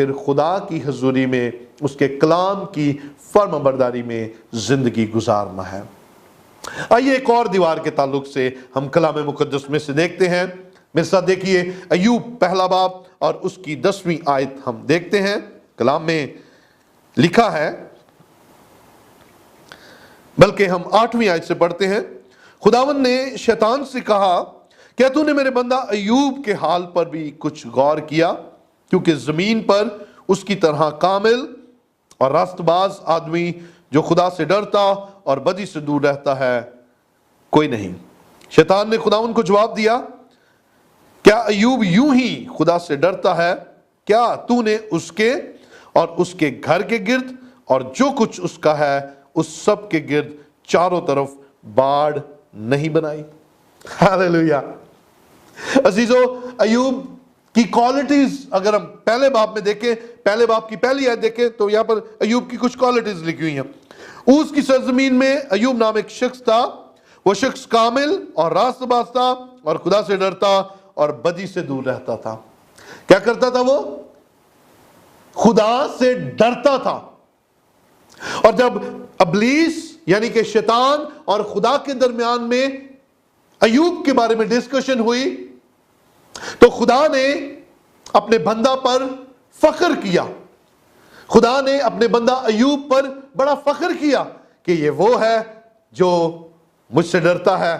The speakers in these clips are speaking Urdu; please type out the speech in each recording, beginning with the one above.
پھر خدا کی حضوری میں اس کے کلام کی فرما برداری میں زندگی گزارنا ہے۔ آئیے ایک اور دیوار کے تعلق سے ہم کلام مقدس میں سے دیکھتے ہیں۔ میرے ساتھ دیکھیے ایوب پہلا باب اور اس کی 10ویں آیت ہم دیکھتے ہیں۔ کلام میں لکھا ہے، بلکہ ہم 8ویں آیت سے پڑھتے ہیں۔ خداوند نے شیطان سے کہا، کیا تو نے میرے بندہ ایوب کے حال پر بھی کچھ غور کیا؟ کیونکہ زمین پر اس کی طرح کامل اور راست باز آدمی جو خدا سے ڈرتا اور بدی سے دور رہتا ہے کوئی نہیں۔ شیطان نے خداوند کو جواب دیا، کیا ایوب یوں ہی خدا سے ڈرتا ہے؟ کیا تو نے اس کے اور اس کے گھر کے گرد اور جو کچھ اس کا ہے اس سب کے گرد چاروں طرف باڑ نہیں بنائی؟ ہاللیلویہ۔ عزیزو، ایوب کی کوالٹیز اگر ہم پہلے باب میں دیکھیں، پہلے باب کی پہلی آیت دیکھیں تو یہاں پر ایوب کی کچھ کوالٹیز لکھی ہوئی ہیں۔ اوس کی سرزمین میں ایوب نام ایک شخص تھا، وہ شخص کامل اور راست باز تھا اور خدا سے ڈرتا اور بدی سے دور رہتا تھا۔ کیا کرتا تھا وہ؟ خدا سے ڈرتا تھا۔ اور جب ابلیس یعنی کہ شیطان اور خدا کے درمیان میں ایوب کے بارے میں ڈسکشن ہوئی تو خدا نے اپنے بندہ پر فخر کیا۔ خدا نے اپنے بندہ ایوب پر بڑا فخر کیا کہ یہ وہ ہے جو مجھ سے ڈرتا ہے،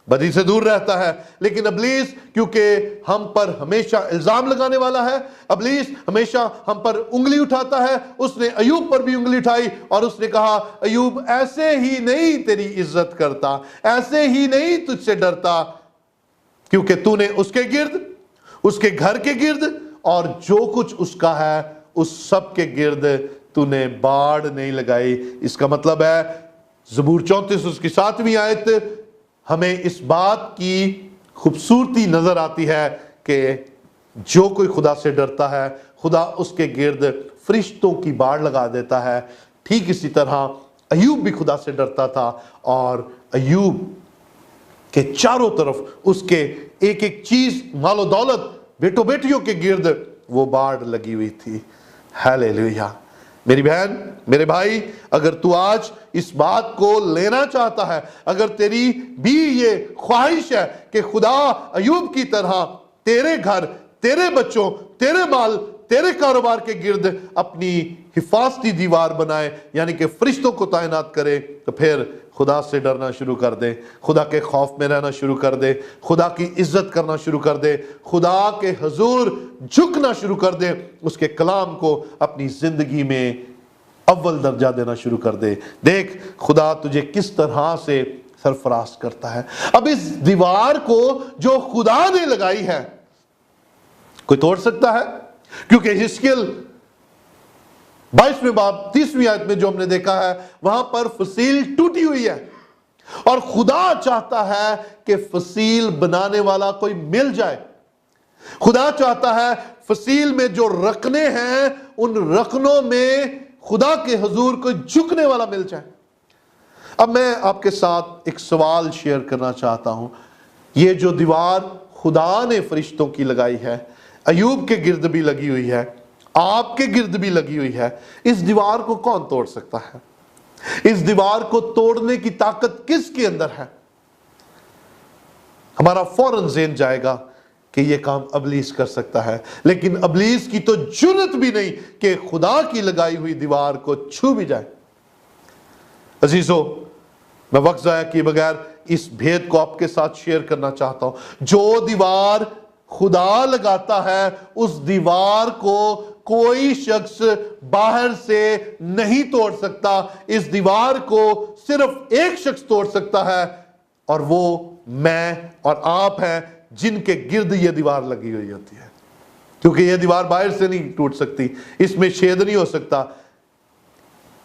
بدی سے دور رہتا ہے۔ لیکن ابلیس کیونکہ ہم پر ہمیشہ الزام لگانے والا ہے، ابلیس ہمیشہ ہم پر انگلی اٹھاتا ہے، اس نے ایوب پر بھی انگلی اٹھائی اور اس نے کہا، ایوب ایسے ہی نہیں تیری عزت کرتا، ایسے ہی نہیں تجھ سے ڈرتا، کیونکہ تو نے اس کے گرد، اس کے گھر کے گرد اور جو کچھ اس کا ہے اس سب کے گرد تو نے باڑ نہیں لگائی۔ اس کا مطلب ہے زبور 34 اس کی 7ویں آیت ہمیں اس بات کی خوبصورتی نظر آتی ہے کہ جو کوئی خدا سے ڈرتا ہے خدا اس کے گرد فرشتوں کی باڑ لگا دیتا ہے۔ ٹھیک اسی طرح ایوب بھی خدا سے ڈرتا تھا اور ایوب کہ چاروں طرف اس کے ایک ایک چیز، مال و دولت، بیٹوں بیٹیوں کے گرد وہ باڑ لگی ہوئی تھی۔ ہاللیلویہ۔ میری بہن، میرے بھائی، اگر تو آج اس بات کو لینا چاہتا ہے، اگر تیری بھی یہ خواہش ہے کہ خدا ایوب کی طرح تیرے گھر، تیرے بچوں، تیرے مال، تیرے کاروبار کے گرد اپنی حفاظتی دیوار بنائے، یعنی کہ فرشتوں کو تعینات کرے، تو پھر خدا سے ڈرنا شروع کر دے، خدا کے خوف میں رہنا شروع کر دے، خدا کی عزت کرنا شروع کر دے، خدا کے حضور جھکنا شروع کر دے، اس کے کلام کو اپنی زندگی میں اول درجہ دینا شروع کر دے۔ دیکھ خدا تجھے کس طرح سے سرفراز کرتا ہے۔ اب اس دیوار کو جو خدا نے لگائی ہے کوئی توڑ سکتا ہے؟ کیونکہ حزقیل 22ویں باب 30ویں آیت میں جو ہم نے دیکھا ہے وہاں پر فصیل ٹوٹی ہوئی ہے اور خدا چاہتا ہے کہ فصیل بنانے والا کوئی مل جائے۔ خدا چاہتا ہے فصیل میں جو رکنے ہیں ان رکنوں میں خدا کے حضور کو جھکنے والا مل جائے۔ اب میں آپ کے ساتھ ایک سوال شیئر کرنا چاہتا ہوں۔ یہ جو دیوار خدا نے فرشتوں کی لگائی ہے، ایوب کے گرد بھی لگی ہوئی ہے، آپ کے گرد بھی لگی ہوئی ہے، اس دیوار کو کون توڑ سکتا ہے؟ اس دیوار کو توڑنے کی طاقت کس کے اندر ہے؟ ہمارا فوراً ذہن جائے گا کہ یہ کام ابلیس کر سکتا ہے، لیکن ابلیس کی تو جرات بھی نہیں کہ خدا کی لگائی ہوئی دیوار کو چھو بھی جائے۔ عزیزو، میں وقت ضائع کیے بغیر اس بھید کو آپ کے ساتھ شیئر کرنا چاہتا ہوں۔ جو دیوار خدا لگاتا ہے اس دیوار کو کوئی شخص باہر سے نہیں توڑ سکتا۔ اس دیوار کو صرف ایک شخص توڑ سکتا ہے اور وہ میں اور آپ ہیں جن کے گرد یہ دیوار لگی ہوئی ہوتی ہے، کیونکہ یہ دیوار باہر سے نہیں ٹوٹ سکتی، اس میں چھید نہیں ہو سکتا،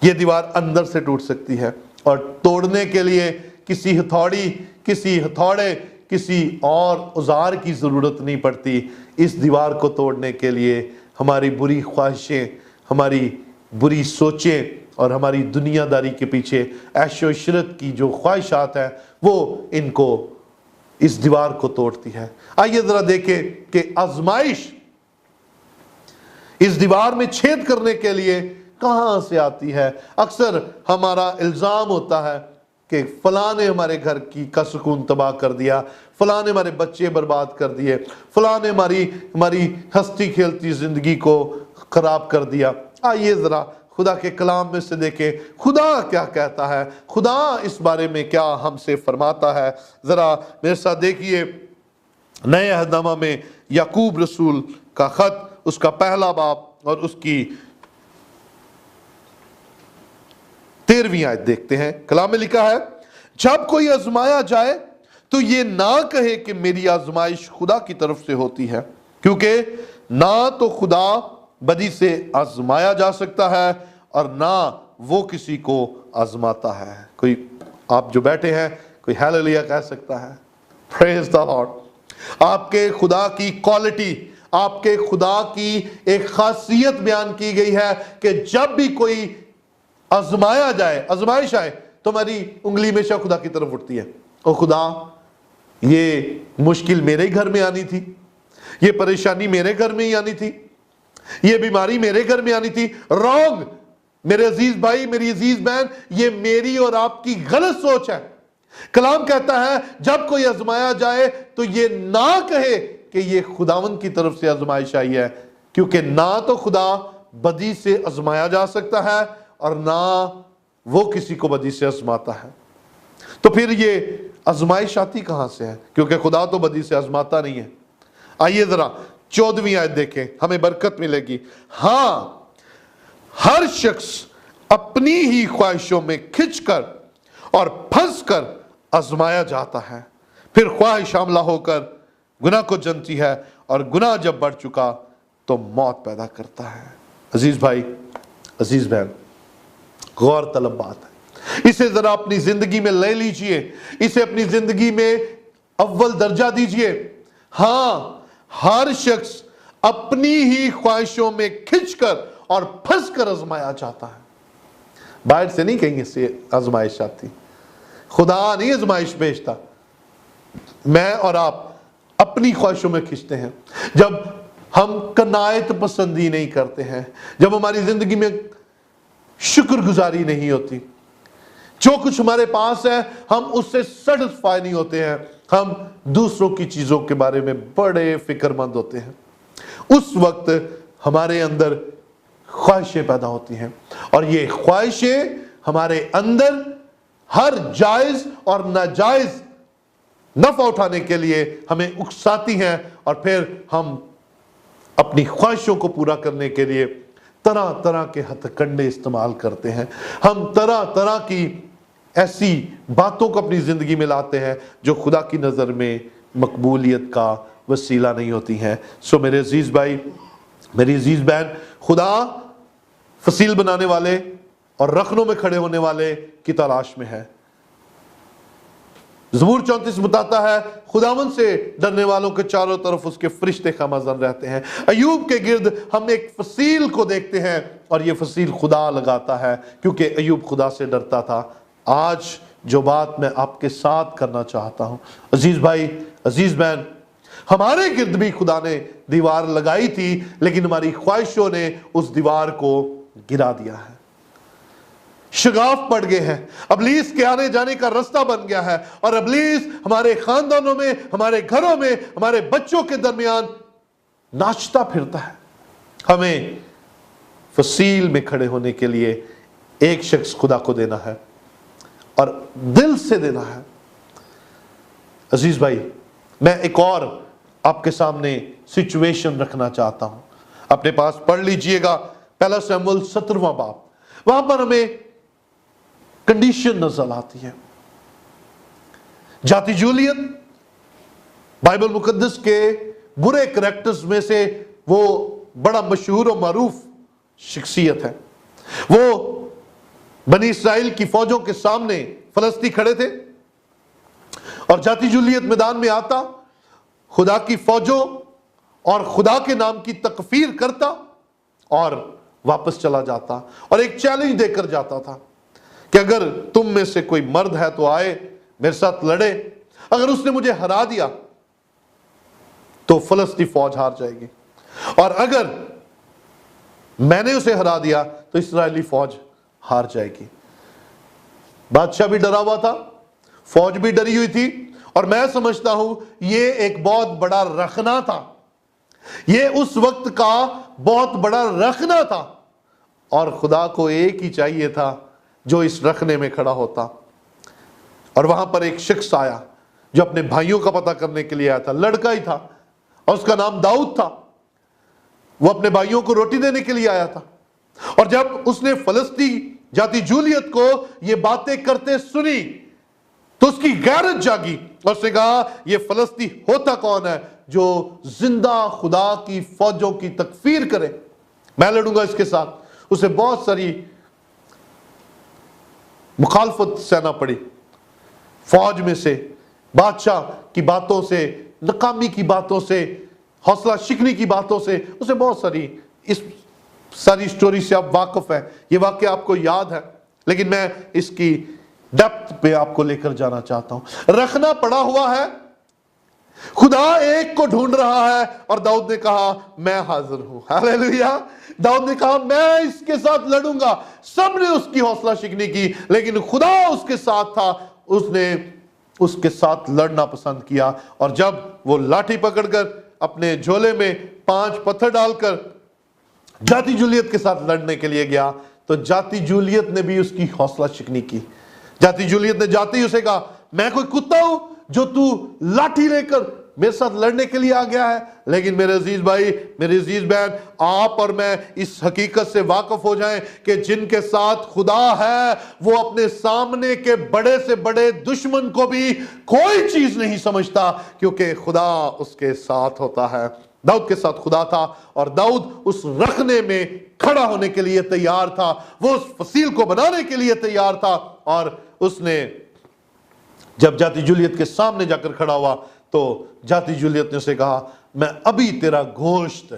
یہ دیوار اندر سے ٹوٹ سکتی ہے۔ اور توڑنے کے لیے کسی ہتھوڑی، کسی ہتھوڑے، کسی اور اوزار کی ضرورت نہیں پڑتی۔ اس دیوار کو توڑنے کے لیے ہماری بری خواہشیں، ہماری بری سوچیں اور ہماری دنیا داری کے پیچھے عیش و عشرت کی جو خواہشات ہیں وہ ان کو، اس دیوار کو توڑتی ہے۔ آئیے ذرا دیکھیں کہ آزمائش اس دیوار میں چھید کرنے کے لیے کہاں سے آتی ہے؟ اکثر ہمارا الزام ہوتا ہے کہ فلاں نے ہمارے گھر کا سکون تباہ کر دیا، فلاں نے ہمارے بچے برباد کر دیے، فلاں نے ہماری ہستی کھیلتی زندگی کو خراب کر دیا۔ آئیے ذرا خدا کے کلام میں سے دیکھیں خدا کیا کہتا ہے، خدا اس بارے میں کیا ہم سے فرماتا ہے۔ ذرا میرے ساتھ دیکھیے نئے عہد نامہ میں یعقوب رسول کا خط، اس کا پہلا باب اور اس کی 13ویں آیت دیکھتے ہیں۔ کلام میں لکھا ہے، جب کوئی آزمایا جائے تو یہ نہ کہے کہ میری آزمائش خدا کی طرف سے ہوتی ہے، کیونکہ نہ تو خدا بدی سے آزمایا جا سکتا ہے اور نہ وہ کسی کو آزماتا ہے۔ کوئی آپ جو بیٹھے ہیں کوئی ہیلیلویا کہہ سکتا ہے؟ پریز دا لارڈ۔ آپ کے خدا کی کوالٹی، آپ کے خدا کی ایک خاصیت بیان کی گئی ہے کہ جب بھی کوئی آزمایا جائے، آزمائش آئے، تو ہماری انگلی ہمیشہ خدا کی طرف اٹھتی ہے، او خدا یہ مشکل میرے ہی گھر میں آنی تھی، یہ پریشانی میرے گھر میں ہی آنی تھی، یہ بیماری میرے گھر میں آنی تھی۔ رونگ میرے عزیز بھائی، میری عزیز بہن، یہ میری اور آپ کی غلط سوچ ہے۔ کلام کہتا ہے جب کوئی آزمایا جائے تو یہ نہ کہے کہ یہ خداوند کی طرف سے آزمائش آئی ہے، کیونکہ نہ تو خدا بدی سے آزمایا جا سکتا ہے اور نہ وہ کسی کو بدی سے آزماتا ہے۔ تو پھر یہ آزمائش آتی کہاں سے ہے؟ کیونکہ خدا تو بدی سے آزماتا نہیں ہے۔ آئیے ذرا 14ویں آیت دیکھیں، ہمیں برکت ملے گی۔ ہاں، ہر شخص اپنی ہی خواہشوں میں کھنچ کر اور پھنس کر آزمایا جاتا ہے، پھر خواہش حاملہ ہو کر گناہ کو جنتی ہے، اور گناہ جب بڑھ چکا تو موت پیدا کرتا ہے۔ عزیز بھائی، عزیز بہن، غور طلب بات ہے، اسے ذرا اپنی زندگی میں لے لیجئے، اسے اپنی زندگی میں اول درجہ دیجئے۔ ہاں، ہر شخص اپنی ہی خواہشوں میں کھنچ کر اور پھنس کر آزمایا جاتا ہے۔ باہر سے نہیں کہیں سے آزمائش آتی، خدا نہیں آزمائش بھیجتا، میں اور آپ اپنی خواہشوں میں کھنچتے ہیں۔ جب ہم قناعت پسندی نہیں کرتے ہیں، جب ہماری زندگی میں شکر گزاری نہیں ہوتی، جو کچھ ہمارے پاس ہے ہم اس سے سیٹسفائی نہیں ہوتے ہیں، ہم دوسروں کی چیزوں کے بارے میں بڑے فکر مند ہوتے ہیں، اس وقت ہمارے اندر خواہشیں پیدا ہوتی ہیں، اور یہ خواہشیں ہمارے اندر ہر جائز اور ناجائز نفع اٹھانے کے لیے ہمیں اکساتی ہیں، اور پھر ہم اپنی خواہشوں کو پورا کرنے کے لیے طرح طرح کے ہتھ کنڈے استعمال کرتے ہیں۔ ہم طرح طرح کی ایسی باتوں کو اپنی زندگی میں لاتے ہیں جو خدا کی نظر میں مقبولیت کا وسیلہ نہیں ہوتی ہیں۔ سو میرے عزیز بھائی، میری عزیز بہن، خدا فصیل بنانے والے اور رخنوں میں کھڑے ہونے والے کی تلاش میں ہے۔ زبور 34 بتاتا ہے خداوند سے ڈرنے والوں کے چاروں طرف اس کے فرشتے خامزن رہتے ہیں۔ ایوب کے گرد ہم ایک فصیل کو دیکھتے ہیں، اور یہ فصیل خدا لگاتا ہے، کیونکہ ایوب خدا سے ڈرتا تھا۔ آج جو بات میں آپ کے ساتھ کرنا چاہتا ہوں، عزیز بھائی، عزیز بہن، ہمارے گرد بھی خدا نے دیوار لگائی تھی، لیکن ہماری خواہشوں نے اس دیوار کو گرا دیا ہے۔ شگاف پڑ گئے ہیں، ابلیس کے آنے جانے کا رستہ بن گیا ہے، اور ابلیس ہمارے خاندانوں میں، ہمارے گھروں میں، ہمارے بچوں کے درمیان ناچتا پھرتا ہے۔ ہمیں فصیل میں کھڑے ہونے کے لیے ایک شخص خدا کو دینا ہے، اور دل سے دینا ہے۔ عزیز بھائی، میں ایک اور آپ کے سامنے سچویشن رکھنا چاہتا ہوں، اپنے پاس پڑھ لیجئے گا، پہلا سموئیل 17واں باب۔ وہاں پر ہمیں کنڈیشن نظر آتی ہے۔ جاتی جولیت بائبل مقدس کے برے کریکٹرز میں سے وہ بڑا مشہور و معروف شخصیت ہے۔ وہ بنی اسرائیل کی فوجوں کے سامنے فلسطی کھڑے تھے، اور جاتی جولیت میدان میں آتا، خدا کی فوجوں اور خدا کے نام کی تکفیر کرتا اور واپس چلا جاتا، اور ایک چیلنج دے کر جاتا تھا کہ اگر تم میں سے کوئی مرد ہے تو آئے میرے ساتھ لڑے، اگر اس نے مجھے ہرا دیا تو فلسطی فوج ہار جائے گی، اور اگر میں نے اسے ہرا دیا تو اسرائیلی فوج ہار جائے گی۔ بادشاہ بھی ڈرا ہوا تھا، فوج بھی ڈری ہوئی تھی، اور میں سمجھتا ہوں یہ ایک بہت بڑا رخنا تھا، یہ اس وقت کا بہت بڑا رخنا تھا، اور خدا کو ایک ہی چاہیے تھا جو اس رخنے میں کھڑا ہوتا۔ اور وہاں پر ایک شخص آیا جو اپنے بھائیوں کا پتہ کرنے کے لیے آیا تھا، لڑکا ہی تھا، اور اس کا نام داؤد تھا۔ وہ اپنے بھائیوں کو روٹی دینے کے لیے آیا تھا، اور جب اس نے فلسطی جاتی جولیت کو یہ باتیں کرتے سنی تو اس کی غیرت جاگی، اور اس نے کہا یہ فلسطی ہوتا کون ہے جو زندہ خدا کی فوجوں کی تکفیر کرے، میں لڑوں گا اس کے ساتھ۔ اسے بہت ساری مخالفت سہنا پڑی، فوج میں سے، بادشاہ کی باتوں سے، ناکامی کی باتوں سے، حوصلہ شکنی کی باتوں سے، اسے بہت ساری، اس ساری سٹوری سے آپ واقف ہیں، یہ واقعہ آپ کو یاد ہے، لیکن میں اس کی ڈیپتھ پہ آپ کو لے کر جانا چاہتا ہوں۔ رکھنا پڑا ہوا ہے، خدا ایک کو ڈھونڈ رہا ہے، اور داؤد نے کہا میں حاضر ہوں۔ ہاللیلویہ! داؤد نے کہا میں اس کے ساتھ لڑوں گا۔ سب نے اس کی حوصلہ شکنی کی، لیکن خدا اس کے ساتھ تھا، اس نے اس کے ساتھ لڑنا پسند کیا۔ اور جب وہ لاٹھی پکڑ کر اپنے جھولے میں 5 پتھر ڈال کر جاتی جولیت کے ساتھ لڑنے کے لیے گیا تو جاتی جولیت نے بھی اس کی حوصلہ شکنی کی۔ جاتی جولیت نے جاتے ہی اسے کہا میں کوئی کتا ہوں جو تو لاٹھی لے کر میرے ساتھ لڑنے کے لیے آ گیا ہے؟ لیکن میرے عزیز بھائی، میری عزیز بہن، آپ اور میں اس حقیقت سے واقف ہو جائیں کہ جن کے ساتھ خدا ہے وہ اپنے سامنے کے بڑے سے بڑے دشمن کو بھی کوئی چیز نہیں سمجھتا، کیونکہ خدا اس کے ساتھ ہوتا ہے۔ داؤد کے ساتھ خدا تھا، اور داؤد اس رخنے میں کھڑا ہونے کے لیے تیار تھا، وہ اس فصیل کو بنانے کے لیے تیار تھا۔ اور اس نے جب جاتی جولیت کے سامنے جا کر کھڑا ہوا تو جاتی جولیت نے اسے کہا میں ابھی تیرا گوشت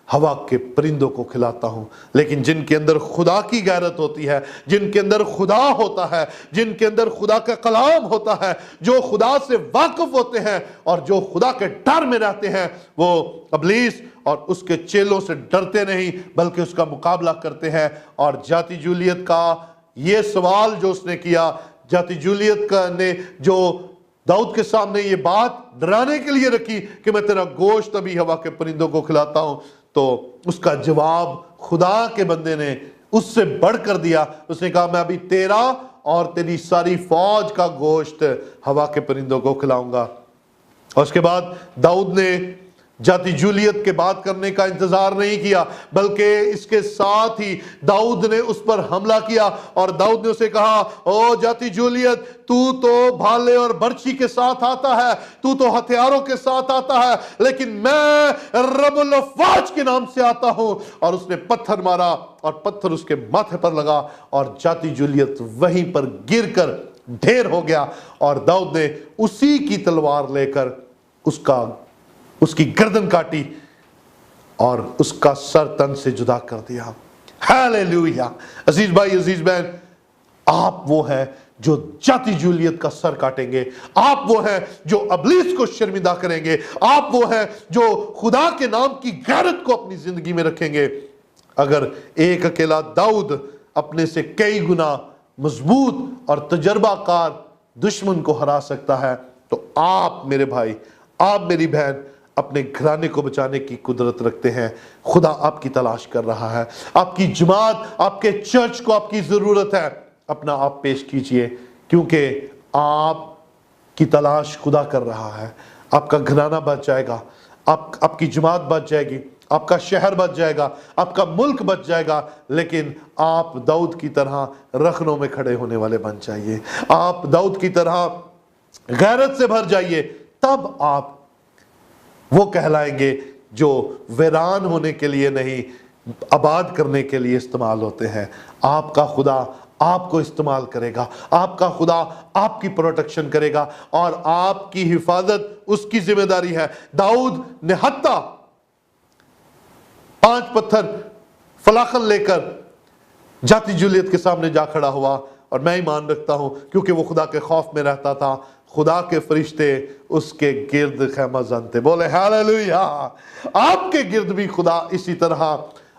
ہوا کے پرندوں کو کھلاتا ہوں، لیکن جن کے اندر خدا کی غیرت ہوتی ہے، جن کے اندر خدا ہوتا ہے، جن کے اندر خدا کا کلام ہوتا ہے، جو خدا سے واقف ہوتے ہیں اور جو خدا کے ڈر میں رہتے ہیں، وہ ابلیس اور اس کے چیلوں سے ڈرتے نہیں بلکہ اس کا مقابلہ کرتے ہیں۔ اور جاتی جولیت کا یہ سوال جو اس نے کیا، جاتی جولیت نے جو داؤد کے سامنے یہ بات ڈرانے کے لیے رکھی کہ میں تیرا گوشت ابھی ہوا کے پرندوں کو کھلاتا ہوں، تو اس کا جواب خدا کے بندے نے اس سے بڑھ کر دیا۔ اس نے کہا میں ابھی تیرا اور تیری ساری فوج کا گوشت ہوا کے پرندوں کو کھلاؤں گا۔ اور اس کے بعد داؤد نے جاتی جولیت کے بات کرنے کا انتظار نہیں کیا، بلکہ اس کے ساتھ ہی داؤد نے اس پر حملہ کیا، اور داؤد نے اسے کہا او جاتی جولیت، تو بھالے اور برچھی کے ساتھ آتا ہے، تو ہتھیاروں کے ساتھ آتا ہے، لیکن میں رب الافواج کے نام سے آتا ہوں۔ اور اس نے پتھر مارا اور پتھر اس کے ماتھے پر لگا، اور جاتی جولیت وہیں پر گر کر ڈھیر ہو گیا، اور داؤد نے اسی کی تلوار لے کر اس کی گردن کاٹی اور اس کا سر تن سے جدا کر دیا۔ ہاللیلویہ! عزیز بھائی، عزیز بہن، آپ وہ ہیں جو جاتی جولیت کا سر کاٹیں گے، آپ وہ ہیں جو ابلیس کو شرمندہ کریں گے، آپ وہ ہیں جو خدا کے نام کی غیرت کو اپنی زندگی میں رکھیں گے۔ اگر ایک اکیلا داؤد اپنے سے کئی گنا مضبوط اور تجربہ کار دشمن کو ہرا سکتا ہے، تو آپ میرے بھائی، آپ میری بہن اپنے گھرانے کو بچانے کی قدرت رکھتے ہیں۔ خدا آپ کی تلاش کر رہا ہے، آپ کی جماعت، آپ کے چرچ کو آپ کی ضرورت ہے۔ اپنا آپ پیش کیجئے، کیونکہ آپ کی تلاش خدا کر رہا ہے۔ آپ کا گھرانہ بچ جائے گا، آپ کی جماعت بچ جائے گی، آپ کا شہر بچ جائے گا، آپ کا ملک بچ جائے گا، لیکن آپ داؤد کی طرح رخنوں میں کھڑے ہونے والے بن جائیے، آپ داؤد کی طرح غیرت سے بھر جائیے، تب آپ وہ کہلائیں گے جو ویران ہونے کے لیے نہیں، آباد کرنے کے لیے استعمال ہوتے ہیں۔ آپ کا خدا آپ کو استعمال کرے گا، آپ کا خدا آپ کی پروٹیکشن کرے گا، اور آپ کی حفاظت اس کی ذمہ داری ہے۔ داؤد نے حتیٰ 5 پتھر فلاخن لے کر جاتی جولیت کے سامنے جا کھڑا ہوا، اور میں ایمان رکھتا ہوں کیونکہ وہ خدا کے خوف میں رہتا تھا، خدا کے فرشتے اس کے گرد خیمہ زن تھے۔ بولے ہاللیلویہ! آپ کے گرد بھی خدا اسی طرح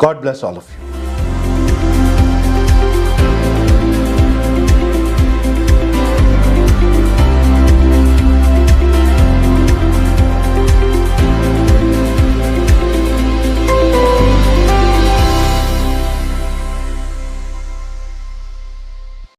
God bless all of you.